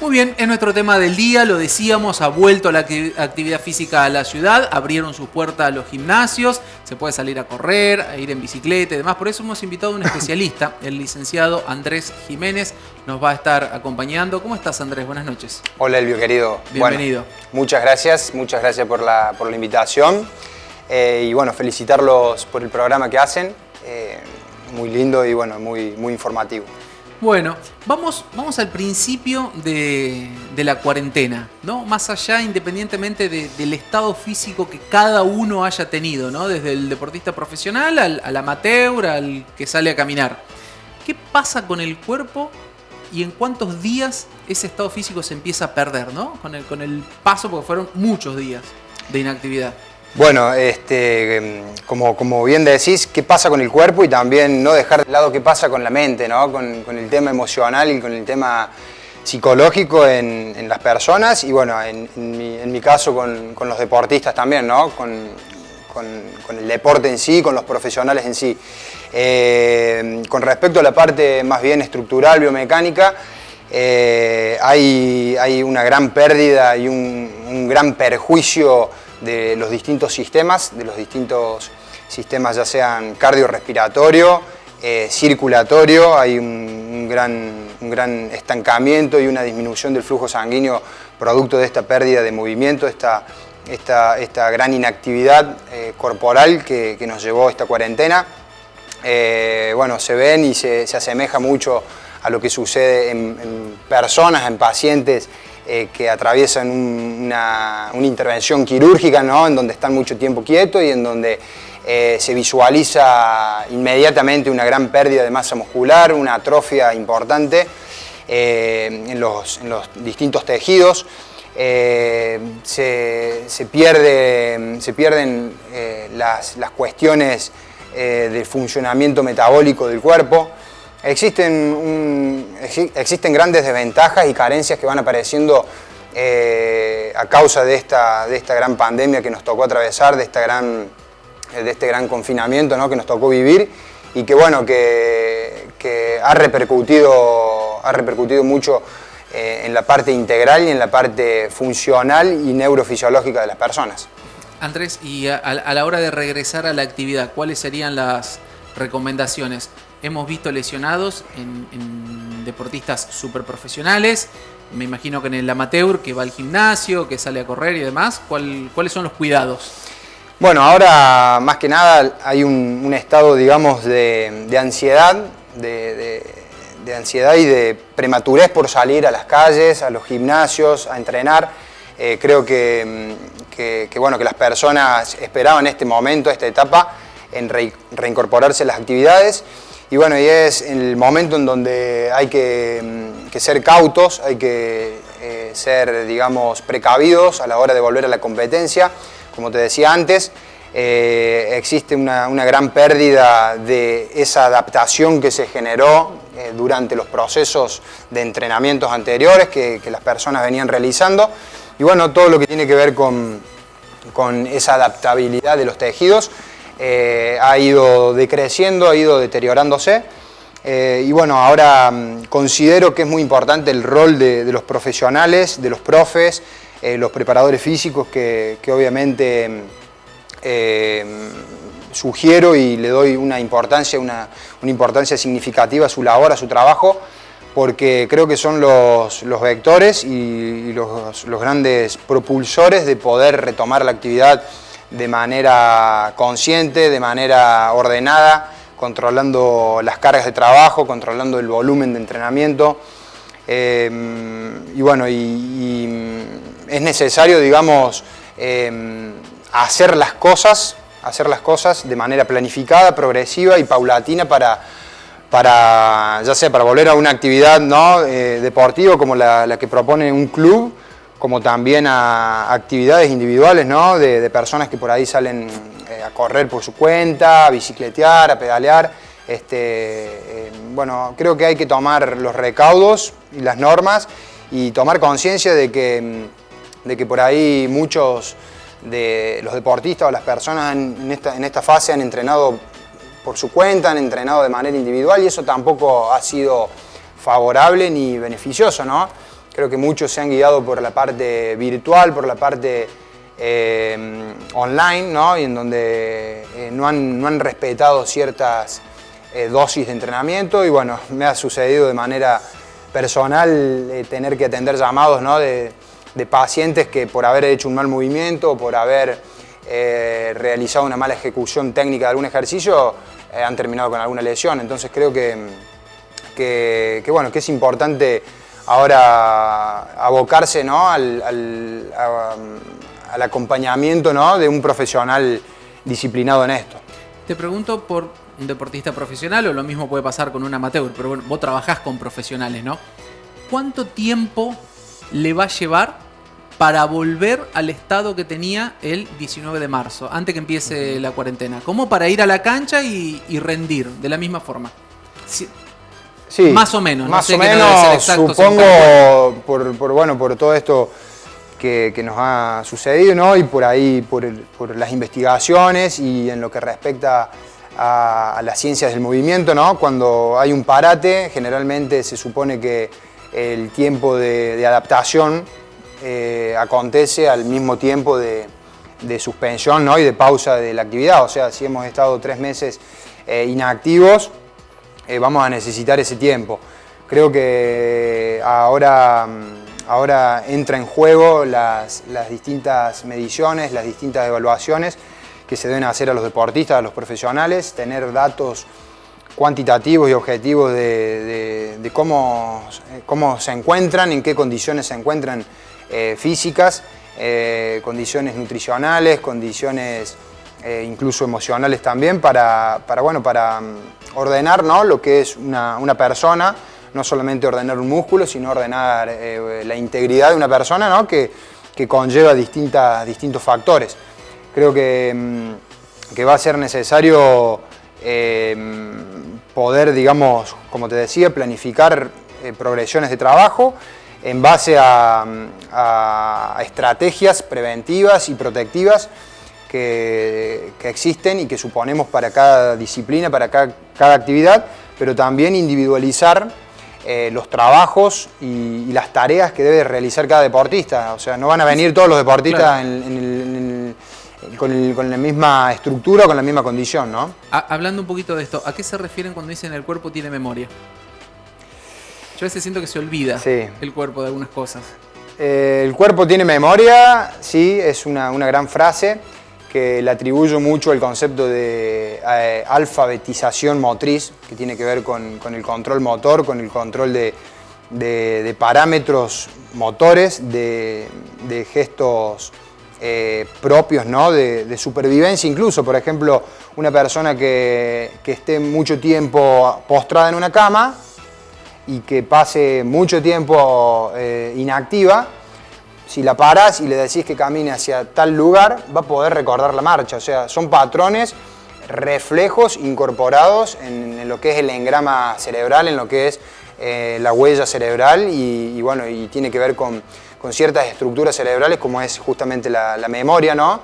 Muy bien, es nuestro tema del día, lo decíamos, ha vuelto la actividad física a la ciudad, abrieron sus puertas a los gimnasios, se puede salir a correr, a ir en bicicleta y demás. Por eso hemos invitado a un especialista, el licenciado Andrés Jiménez, nos va a estar acompañando. ¿Cómo estás, Andrés? Buenas noches. Hola, Elvio, querido. Bienvenido. Bueno, muchas gracias por la invitación y bueno, felicitarlos por el programa que hacen, muy lindo y bueno, muy informativo. Bueno, vamos al principio de la cuarentena, ¿no? Más allá, independientemente del estado físico que cada uno haya tenido, ¿no? Desde el deportista profesional al amateur, al que sale a caminar. ¿Qué pasa con el cuerpo y en cuántos días ese estado físico se empieza a perder, ¿no? Con el paso, porque fueron muchos días de inactividad. Bueno, como bien decís, ¿qué pasa con el cuerpo? Y también no dejar de lado qué pasa con la mente, ¿no? Con el tema emocional y con el tema psicológico en las personas y bueno, en mi caso con los deportistas también, ¿no? Con el deporte en sí, con los profesionales en sí. Con respecto a la parte más bien estructural, biomecánica, hay una gran pérdida y un gran perjuicio de los distintos sistemas, ya sean cardiorrespiratorio, circulatorio. Hay un gran estancamiento y una disminución del flujo sanguíneo producto de esta pérdida de movimiento, esta gran inactividad corporal que nos llevó esta cuarentena. Bueno, se ven y se asemeja mucho a lo que sucede en personas, en pacientes que atraviesan una intervención quirúrgica, ¿no? En donde están mucho tiempo quietos y en donde se visualiza inmediatamente una gran pérdida de masa muscular, una atrofia importante en los distintos tejidos. Se pierden las cuestiones del funcionamiento metabólico del cuerpo. Existen grandes desventajas y carencias que van apareciendo a causa de esta gran pandemia que nos tocó atravesar, de este gran confinamiento, ¿no? Que nos tocó vivir y que bueno, que ha repercutido mucho en la parte integral y en la parte funcional y neurofisiológica de las personas. Andrés, y a la hora de regresar a la actividad, ¿cuáles serían las recomendaciones? Hemos visto lesionados en deportistas súper profesionales, me imagino que en el amateur, que va al gimnasio, que sale a correr y demás. ¿Cuáles son los cuidados? Bueno, ahora más que nada hay un estado, digamos, de ansiedad, de ansiedad y de prematurez por salir a las calles, a los gimnasios, a entrenar. Creo que las personas esperaban este momento, esta etapa, en reincorporarse a las actividades. Y bueno, y es el momento en donde hay que ser cautos, hay que ser, digamos, precavidos a la hora de volver a la competencia. Como te decía antes, existe una gran pérdida de esa adaptación que se generó durante los procesos de entrenamientos anteriores que las personas venían realizando. Y bueno, todo lo que tiene que ver con esa adaptabilidad de los tejidos ha ido decreciendo, ha ido deteriorándose. Y bueno, ahora considero que es muy importante el rol de los profesionales, de los profes, los preparadores físicos que obviamente sugiero y le doy una importancia significativa a su labor, a su trabajo, porque creo que son los vectores y los grandes propulsores de poder retomar la actividad de manera consciente, de manera ordenada, controlando las cargas de trabajo, controlando el volumen de entrenamiento. Y bueno, es necesario, digamos, hacer las cosas de manera planificada, progresiva y paulatina ya sea para volver a una actividad, ¿no? Deportiva como la que propone un club, como también a actividades individuales, ¿no? de personas que por ahí salen a correr por su cuenta, a bicicletear, a pedalear. Bueno, creo que hay que tomar los recaudos y las normas y tomar conciencia de que por ahí muchos los deportistas o las personas en esta fase han entrenado por su cuenta, han entrenado de manera individual y eso tampoco ha sido favorable ni beneficioso, ¿no? Creo que muchos se han guiado por la parte virtual, por la parte online, ¿no? Y en donde no han respetado ciertas dosis de entrenamiento y bueno, me ha sucedido de manera personal tener que atender llamados, ¿no? de pacientes que por haber hecho un mal movimiento, por haber realizado una mala ejecución técnica de algún ejercicio, han terminado con alguna lesión. Entonces creo que es importante ahora abocarse, ¿no? al acompañamiento, ¿no? de un profesional disciplinado en esto. Te pregunto por un deportista profesional, o lo mismo puede pasar con un amateur, pero bueno, vos trabajás con profesionales, ¿no? ¿Cuánto tiempo le va a llevar para volver al estado que tenía el 19 de marzo, antes que empiece la cuarentena? ¿Cómo para ir a la cancha y rendir de la misma forma? Sí, más o menos. Más no sé o menos, no debe ser exacto, supongo, por todo esto que nos ha sucedido, ¿no? Y por ahí, por las investigaciones y en lo que respecta a las ciencias del movimiento, ¿no? Cuando hay un parate, generalmente se supone que el tiempo de adaptación acontece al mismo tiempo de suspensión, ¿no? Y de pausa de la actividad. O sea, si hemos estado 3 meses inactivos, vamos a necesitar ese tiempo. Creo que ahora entra en juego las distintas mediciones, las distintas evaluaciones que se deben hacer a los deportistas, a los profesionales, tener datos cuantitativos y objetivos de cómo se encuentran, en qué condiciones se encuentran físicas, condiciones nutricionales, condiciones incluso emocionales también, para ordenar, ¿no? Lo que es una persona, no solamente ordenar un músculo, sino ordenar la integridad de una persona, ¿no? que conlleva distintos factores. Creo que va a ser necesario poder, digamos, como te decía, planificar progresiones de trabajo en base a estrategias preventivas y protectivas que existen y que suponemos para cada disciplina, para cada actividad, pero también individualizar los trabajos y las tareas que debe realizar cada deportista. O sea, no van a venir todos los deportistas con la misma estructura, con la misma condición, ¿no? Hablando un poquito de esto, ¿a qué se refieren cuando dicen el cuerpo tiene memoria? Yo a veces siento que se olvida el cuerpo de algunas cosas. El cuerpo tiene memoria, sí, es una gran frase que le atribuyo mucho al concepto de alfabetización motriz, que tiene que ver con el control motor, con el control de parámetros motores, de gestos propios, ¿no? de supervivencia incluso. Por ejemplo, una persona que esté mucho tiempo postrada en una cama y que pase mucho tiempo inactiva, si la parás y le decís que camine hacia tal lugar, va a poder recordar la marcha. O sea, son patrones, reflejos incorporados en lo que es el engrama cerebral, en lo que es la huella cerebral y tiene que ver con ciertas estructuras cerebrales como es justamente la memoria, ¿no?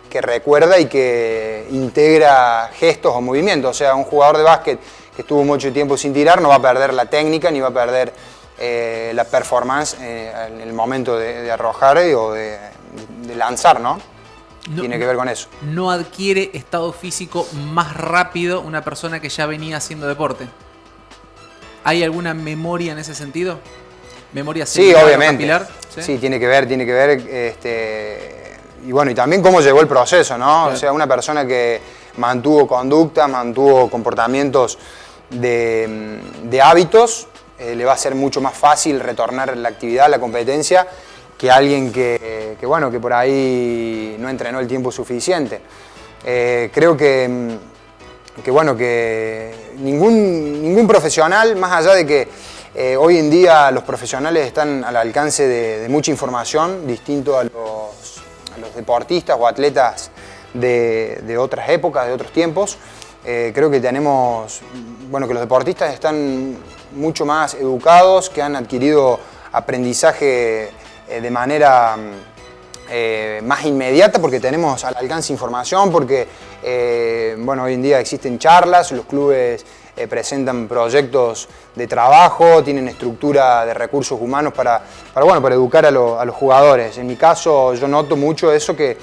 Que recuerda y que integra gestos o movimientos. O sea, un jugador de básquet que estuvo mucho tiempo sin tirar no va a perder la técnica ni va a perder la performance en el momento de arrojar o de lanzar, ¿no? Tiene que ver con eso. ¿No adquiere estado físico más rápido una persona que ya venía haciendo deporte? ¿Hay alguna memoria en ese sentido? ¿Memoria cerebral, sí, obviamente. Capilar? Sí, tiene que ver. Y también cómo llegó el proceso, ¿no? Claro. O sea, una persona que mantuvo conducta, mantuvo comportamientos de hábitos, le va a ser mucho más fácil retornar la actividad, la competencia, que alguien que por ahí no entrenó el tiempo suficiente. Creo que ningún profesional, más allá de que hoy en día los profesionales están al alcance de mucha información, distinto a los deportistas o atletas de otras épocas, de otros tiempos, creo que que los deportistas están mucho más educados, que han adquirido aprendizaje de manera más inmediata, porque tenemos al alcance información, porque bueno, hoy en día existen charlas, los clubes presentan proyectos de trabajo, tienen estructura de recursos humanos para educar a los jugadores. En mi caso yo noto mucho eso, que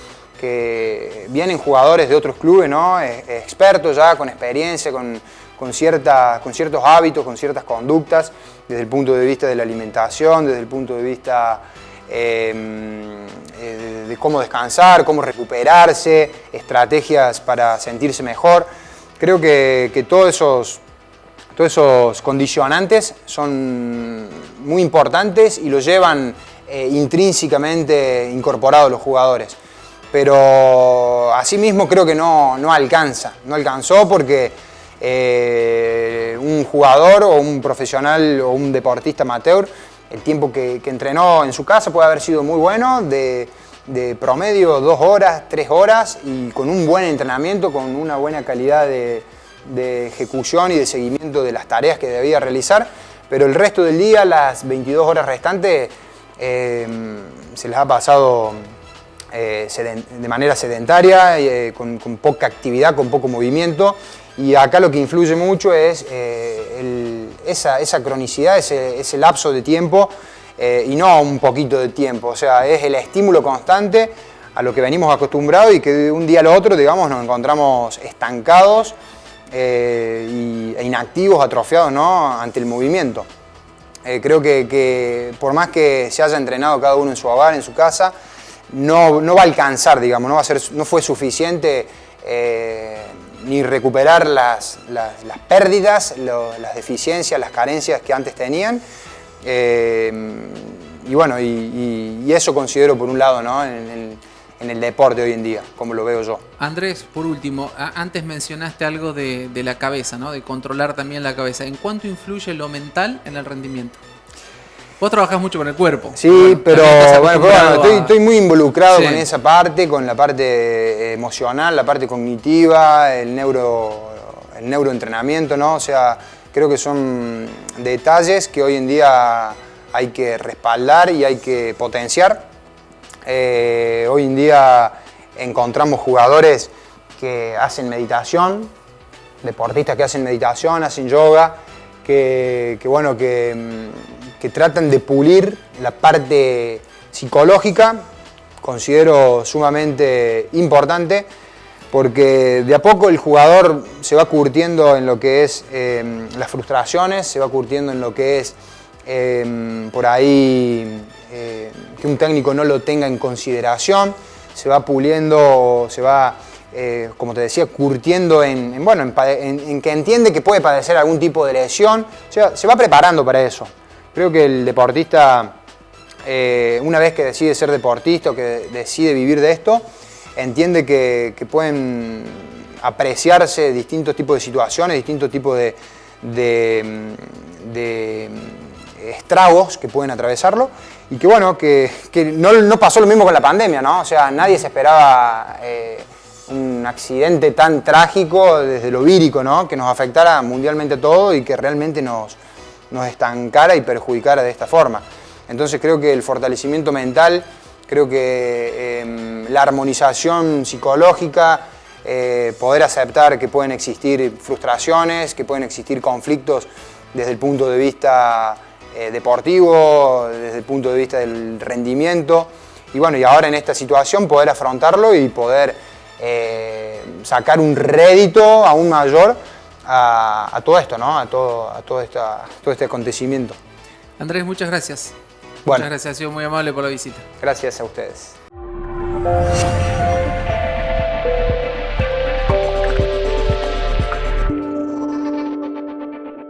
vienen jugadores de otros clubes, ¿no? Expertos ya, con experiencia, con ciertos hábitos, con ciertas conductas, desde el punto de vista de la alimentación, desde el punto de vista de cómo descansar, cómo recuperarse, estrategias para sentirse mejor. Creo que todos esos condicionantes son muy importantes y los llevan intrínsecamente incorporados los jugadores. Pero asimismo creo que no alcanzó porque un jugador o un profesional o un deportista amateur, el tiempo que entrenó en su casa puede haber sido muy bueno, de promedio 2 horas, 3 horas, y con un buen entrenamiento, con una buena calidad de ejecución y de seguimiento de las tareas que debía realizar, pero el resto del día, las 22 horas restantes, se les ha pasado de manera sedentaria, con poca actividad, con poco movimiento, y acá lo que influye mucho es esa cronicidad, ese lapso de tiempo, y no un poquito de tiempo, o sea, es el estímulo constante a lo que venimos acostumbrados y que de un día al otro, digamos, nos encontramos estancados e inactivos, atrofiados, ¿no?, ante el movimiento. Creo que por más que se haya entrenado cada uno en su hogar, en su casa, no va a alcanzar, digamos, no fue suficiente ni recuperar las pérdidas, las deficiencias, las carencias que antes tenían. Y bueno, y eso considero por un lado, ¿no?, en el deporte hoy en día, como lo veo yo. Andrés, por último, antes mencionaste algo de la cabeza, ¿no?, de controlar también la cabeza. ¿En cuánto influye lo mental en el rendimiento? Vos trabajás mucho con el cuerpo. Sí, pero estoy muy involucrado con esa parte, con la parte emocional, la parte cognitiva, el neuroentrenamiento, ¿no? O sea, creo que son detalles que hoy en día hay que respaldar y hay que potenciar. Hoy en día encontramos jugadores que hacen meditación, deportistas que hacen meditación, hacen yoga, que tratan de pulir la parte psicológica. Considero sumamente importante porque de a poco el jugador se va curtiendo en lo que es las frustraciones, se va curtiendo en lo que es por ahí que un técnico no lo tenga en consideración, se va puliendo, se va, como te decía, curtiendo en que entiende que puede padecer algún tipo de lesión, o sea, se va preparando para eso. Creo que el deportista, una vez que decide ser deportista o que decide vivir de esto, entiende que pueden apreciarse distintos tipos de situaciones, distintos tipos de estragos que pueden atravesarlo, y que bueno, que no pasó lo mismo con la pandemia, ¿no? O sea, nadie se esperaba un accidente tan trágico desde lo vírico, ¿no?, que nos afectara mundialmente a todos y que realmente nos estancara y perjudicara de esta forma. Entonces creo que el fortalecimiento mental, creo que la armonización psicológica, poder aceptar que pueden existir frustraciones, que pueden existir conflictos desde el punto de vista deportivo, desde el punto de vista del rendimiento, y bueno, y ahora en esta situación poder afrontarlo y poder sacar un rédito aún mayor a todo esto, ¿no?, a todo este acontecimiento. Andrés, muchas gracias. Bueno, muchas gracias, ha sido muy amable por la visita. Gracias a ustedes.